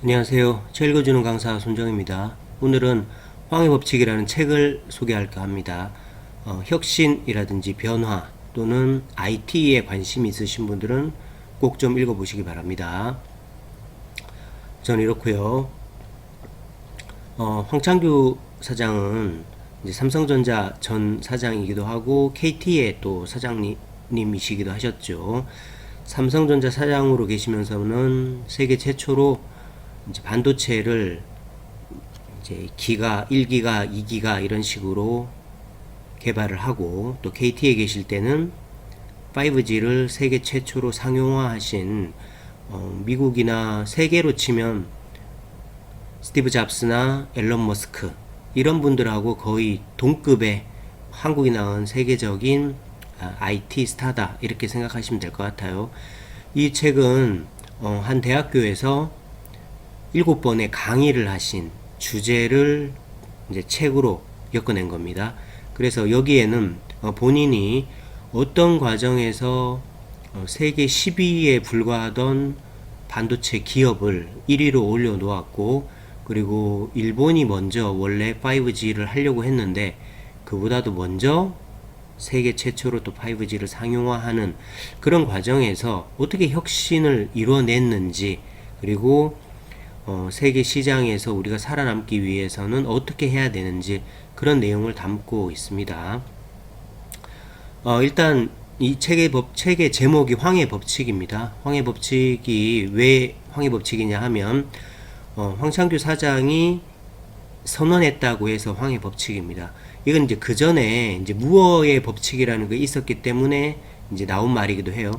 안녕하세요. 책 읽어주는 강사 손정입니다. 오늘은 황해법칙이라는 책을 소개할까 합니다. 혁신이라든지 변화 또는 IT에 관심이 있으신 분들은 꼭 좀 읽어보시기 바랍니다. 저는 이렇고요. 황창규 사장은 이제 삼성전자 전 사장이기도 하고 KT의 또 사장님이시기도 하셨죠. 삼성전자 사장으로 계시면서는 세계 최초로 이제 반도체를 이제 기가 1기가 2기가 이런 식으로 개발을 하고, 또 KT에 계실 때는 5G를 세계 최초로 상용화하신 미국이나 세계로 치면 스티브 잡스나 앨런 머스크 이런 분들하고 거의 동급의 한국이 낳은 세계적인 IT 스타다, 이렇게 생각하시면 될 것 같아요. 이 책은 한 대학교에서 7번의 강의를 하신 주제를 이제 책으로 엮어낸 겁니다. 그래서 여기에는 본인이 어떤 과정에서 세계 10위에 불과하던 반도체 기업을 1위로 올려놓았고, 그리고 일본이 먼저 원래 5G를 하려고 했는데 그보다도 먼저 세계 최초로 또 5G를 상용화하는 그런 과정에서 어떻게 혁신을 이뤄냈는지, 그리고 세계 시장에서 우리가 살아남기 위해서는 어떻게 해야 되는지, 그런 내용을 담고 있습니다. 일단 이 책의 제목이 황해법칙입니다. 황해법칙이 왜 황해법칙이냐 하면 황창규 사장이 선언했다고 해서 황해법칙입니다. 이건 이제 그 전에 이제 무어의 법칙이라는 게 있었기 때문에 이제 나온 말이기도 해요.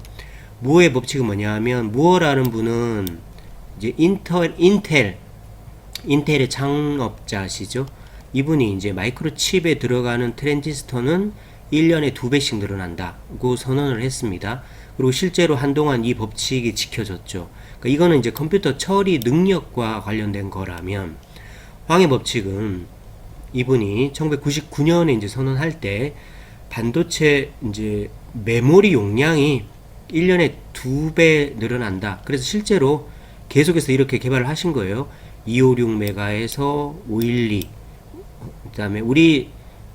무어의 법칙은 뭐냐 하면, 무어라는 분은 이제 인텔의 창업자시죠. 이분이 이제 마이크로칩에 들어가는 트랜지스터는 1년에 2배씩 늘어난다고 선언을 했습니다. 그리고 실제로 한동안 이 법칙이 지켜졌죠. 그러니까 이거는 이제 컴퓨터 처리 능력과 관련된 거라면, 황해 법칙은 이분이 1999년에 이제 선언할 때 반도체 이제 메모리 용량이 1년에 2배 늘어난다. 그래서 실제로 계속해서 이렇게 개발을 하신 거예요. 256메가에서 512. 그다음에 우리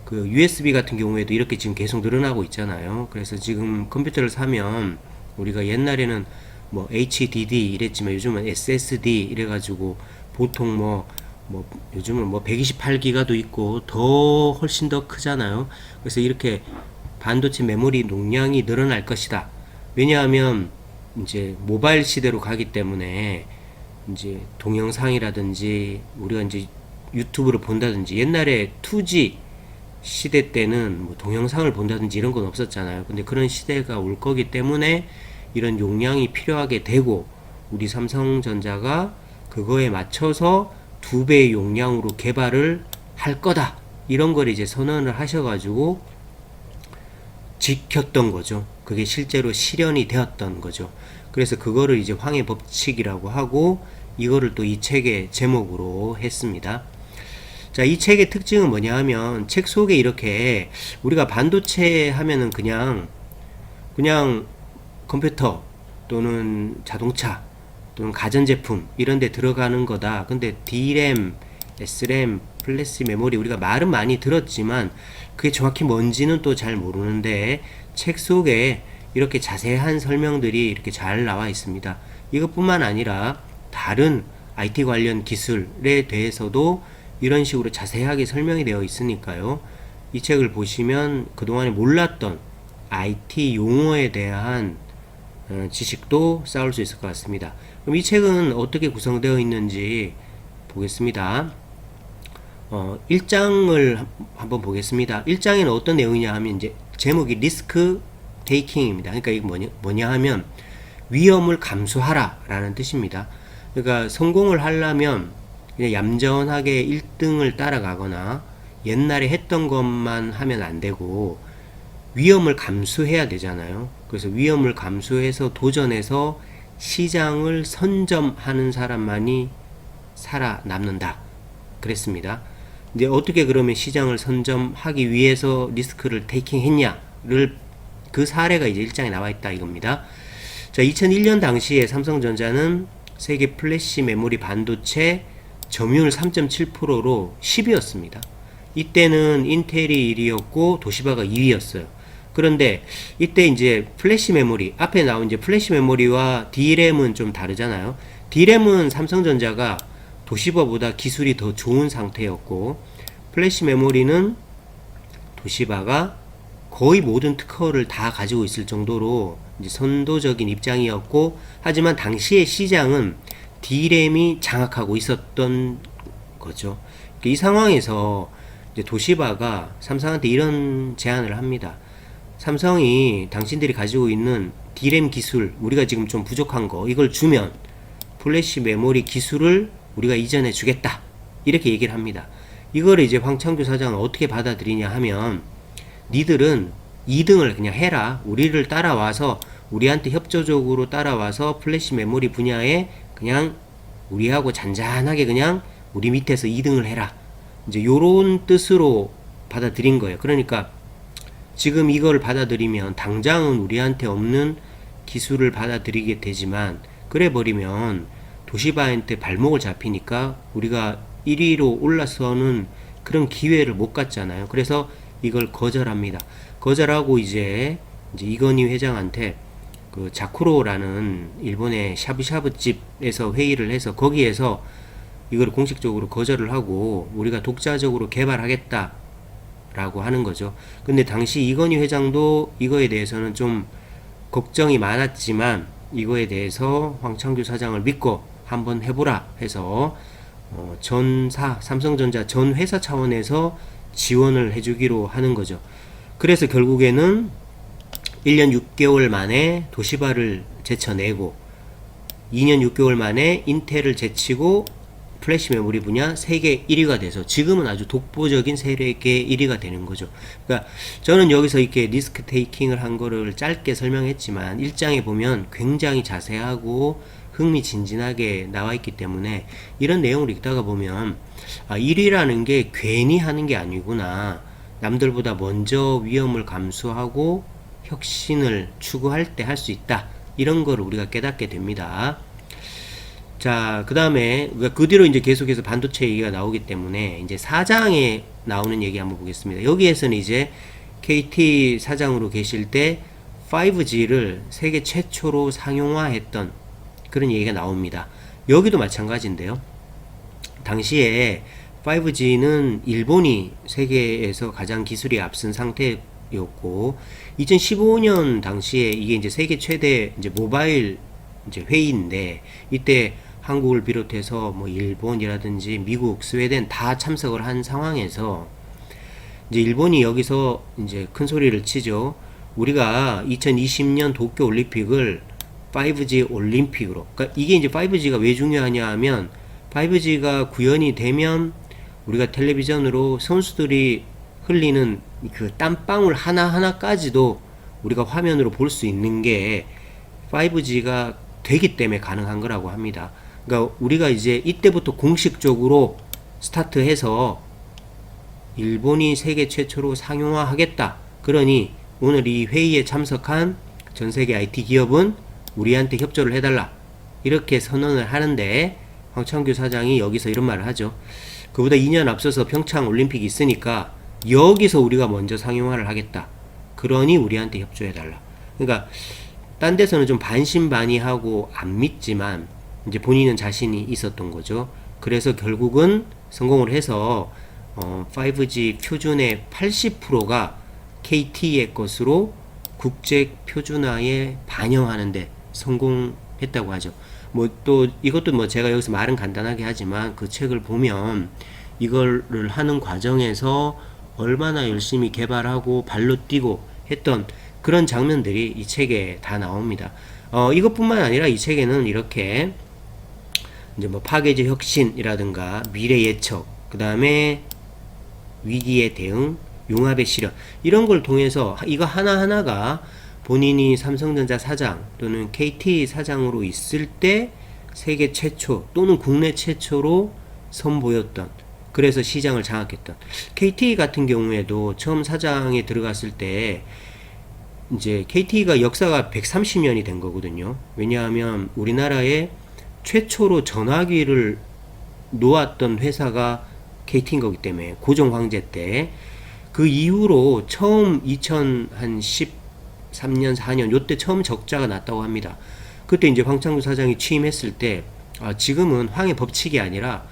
그 USB 같은 경우에도 이렇게 지금 계속 늘어나고 있잖아요. 그래서 지금 컴퓨터를 사면 우리가 옛날에는 뭐 HDD 이랬지만 요즘은 SSD 이래가지고 보통 뭐 요즘은 뭐 128기가도 있고 더 훨씬 더 크잖아요. 그래서 이렇게 반도체 메모리 용량이 늘어날 것이다. 왜냐하면 이제 모바일 시대로 가기 때문에 이제 동영상이라든지 우리가 이제 유튜브를 본다든지, 옛날에 2G 시대 때는 뭐 동영상을 본다든지 이런 건 없었잖아요. 근데 그런 시대가 올 거기 때문에 이런 용량이 필요하게 되고, 우리 삼성전자가 그거에 맞춰서 2배의 용량으로 개발을 할 거다, 이런 걸 이제 선언을 하셔가지고 지켰던 거죠. 그게 실제로 실현이 되었던 거죠. 그래서 그거를 이제 황해 법칙이라고 하고, 이거를 또 이 책의 제목으로 했습니다. 자, 이 책의 특징은 뭐냐 하면, 책 속에 이렇게 우리가 반도체 하면은 그냥 컴퓨터 또는 자동차 또는 가전제품 이런 데 들어가는 거다. 근데 D램, S램, 플래시 메모리, 우리가 말은 많이 들었지만 그게 정확히 뭔지는 또 잘 모르는데, 책 속에 이렇게 자세한 설명들이 이렇게 잘 나와 있습니다. 이것뿐만 아니라 다른 IT 관련 기술에 대해서도 이런 식으로 자세하게 설명이 되어 있으니까요. 이 책을 보시면 그동안에 몰랐던 IT 용어에 대한 지식도 쌓을 수 있을 것 같습니다. 그럼 이 책은 어떻게 구성되어 있는지 보겠습니다. 1장을 한번 보겠습니다. 1장에는 어떤 내용이냐 하면, 이제 제목이 리스크 테이킹입니다. 그러니까 이게 뭐냐 하면 위험을 감수하라 라는 뜻입니다. 그러니까 성공을 하려면 그냥 얌전하게 1등을 따라가거나 옛날에 했던 것만 하면 안 되고 위험을 감수해야 되잖아요. 그래서 위험을 감수해서 도전해서 시장을 선점하는 사람만이 살아남는다 그랬습니다. 근데 어떻게 그러면 시장을 선점하기 위해서 리스크를 테이킹 했냐를, 그 사례가 이제 1장에 나와 있다 이겁니다. 자, 2001년 당시에 삼성전자는 세계 플래시 메모리 반도체 점유율 3.7%로 10위였습니다. 이때는 인텔이 1위였고 도시바가 2위였어요. 그런데 이때 이제 플래시 메모리, 앞에 나온 이제 플래시 메모리와 D램은 좀 다르잖아요. D램은 삼성전자가 도시바보다 기술이 더 좋은 상태였고, 플래시 메모리는 도시바가 거의 모든 특허를 다 가지고 있을 정도로 이제 선도적인 입장이었고, 하지만 당시의 시장은 D램이 장악하고 있었던 거죠. 이 상황에서 이제 도시바가 삼성한테 이런 제안을 합니다. 삼성이 당신들이 가지고 있는 D램 기술, 우리가 지금 좀 부족한 거, 이걸 주면 플래시 메모리 기술을 우리가 이전해 주겠다. 이렇게 얘기를 합니다. 이거를 이제 황창규 사장은 어떻게 받아들이냐 하면, 니들은 2등을 그냥 해라. 우리를 따라와서, 우리한테 협조적으로 따라와서 플래시 메모리 분야에 그냥 우리하고 잔잔하게 그냥 우리 밑에서 2등을 해라. 이제 요런 뜻으로 받아들인 거예요. 그러니까 지금 이걸 받아들이면 당장은 우리한테 없는 기술을 받아들이게 되지만, 그래 버리면 도시바한테 발목을 잡히니까 우리가 1위로 올라서는 그런 기회를 못 갖잖아요. 그래서 이걸 거절합니다. 거절하고 이제 이건희 회장한테 그 자쿠로라는 일본의 샤브샤브 집에서 회의를 해서 거기에서 이걸 공식적으로 거절을 하고 우리가 독자적으로 개발하겠다 라고 하는 거죠. 근데 당시 이건희 회장도 이거에 대해서는 좀 걱정이 많았지만, 이거에 대해서 황창규 사장을 믿고 한번 해보라 해서 삼성전자 전 회사 차원에서 지원을 해주기로 하는 거죠. 그래서 결국에는 1년 6개월 만에 도시바를 제쳐내고 2년 6개월 만에 인텔을 제치고 플래시 메모리 분야 세계 1위가 돼서 지금은 아주 독보적인 세계 1위가 되는 거죠. 그러니까 저는 여기서 이렇게 리스크 테이킹을 한 거를 짧게 설명했지만, 일장에 보면 굉장히 자세하고 흥미진진하게 나와 있기 때문에 이런 내용을 읽다가 보면 1위라는 게 괜히 하는 게 아니구나. 남들보다 먼저 위험을 감수하고 혁신을 추구할 때 할 수 있다. 이런 거를 우리가 깨닫게 됩니다. 자, 그 다음에 그 뒤로 이제 계속해서 반도체 얘기가 나오기 때문에 이제 사장에 나오는 얘기 한번 보겠습니다. 여기에서는 이제 KT 사장으로 계실 때 5G를 세계 최초로 상용화했던 그런 얘기가 나옵니다. 여기도 마찬가지인데요. 당시에 5G는 일본이 세계에서 가장 기술이 앞선 상태였고, 2015년 당시에 이게 이제 세계 최대 이제 모바일 이제 회의인데, 이때 한국을 비롯해서 뭐 일본이라든지 미국, 스웨덴 다 참석을 한 상황에서 이제 일본이 여기서 이제 큰 소리를 치죠. 우리가 2020년 도쿄 올림픽을 5G 올림픽으로, 그러니까 이게 이제 5G가 왜 중요하냐 하면, 5G가 구현이 되면 우리가 텔레비전으로 선수들이 흘리는 그 땀방울 하나하나까지도 우리가 화면으로 볼 수 있는 게 5G가 되기 때문에 가능한 거라고 합니다. 그러니까 우리가 이제 이때부터 공식적으로 스타트해서 일본이 세계 최초로 상용화 하겠다. 그러니 오늘 이 회의에 참석한 전 세계 IT 기업은 우리한테 협조를 해달라. 이렇게 선언을 하는데, 황창규 사장이 여기서 이런 말을 하죠. 그보다 2년 앞서서 평창 올림픽이 있으니까 여기서 우리가 먼저 상용화를 하겠다. 그러니 우리한테 협조해달라. 그러니까 딴 데서는 좀 반신반의하고 안 믿지만 이제 본인은 자신이 있었던 거죠. 그래서 결국은 성공을 해서 5G 표준의 80%가 KT의 것으로 국제 표준화에 반영하는데 성공했다고 하죠. 뭐 또 이것도 뭐 제가 여기서 말은 간단하게 하지만 그 책을 보면 이거를 하는 과정에서 얼마나 열심히 개발하고 발로 뛰고 했던 그런 장면들이 이 책에 다 나옵니다. 이것뿐만 아니라 이 책에는 이렇게 이제 뭐 파괴적 혁신이라든가 미래 예측, 그 다음에 위기의 대응, 융합의 실현, 이런 걸 통해서 이거 하나하나가 본인이 삼성전자 사장 또는 KT 사장으로 있을 때 세계 최초 또는 국내 최초로 선보였던, 그래서 시장을 장악했던, KT 같은 경우에도 처음 사장에 들어갔을 때 이제 KT가 역사가 130년이 된 거거든요. 왜냐하면 우리나라에 최초로 전화기를 놓았던 회사가 KT인 거기 때문에 고종 황제 때 그 이후로 처음 2013년 4년 요때 처음 적자가 났다고 합니다. 그때 이제 황창규 사장이 취임했을 때 지금은 황의 법칙이 아니라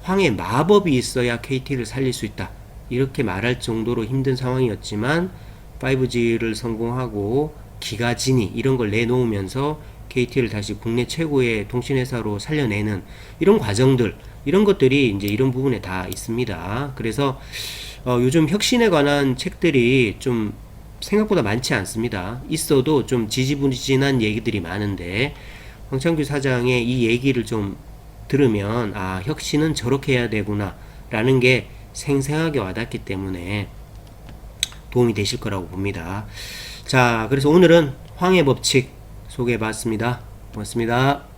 황의 마법이 있어야 KT를 살릴 수 있다 이렇게 말할 정도로 힘든 상황이었지만 5G를 성공하고 기가진이 이런 걸 내놓으면서 KT를 다시 국내 최고의 통신회사로 살려내는 이런 과정들 이런 것들이 이제 이런 부분에 다 있습니다. 그래서 요즘 혁신에 관한 책들이 좀 생각보다 많지 않습니다. 있어도 좀 지지부진한 얘기들이 많은데 황창규 사장의 이 얘기를 좀 들으면 혁신은 저렇게 해야 되구나 라는 게 생생하게 와닿기 때문에 도움이 되실 거라고 봅니다. 자, 그래서 오늘은 황해 법칙 소개해 봤습니다. 고맙습니다.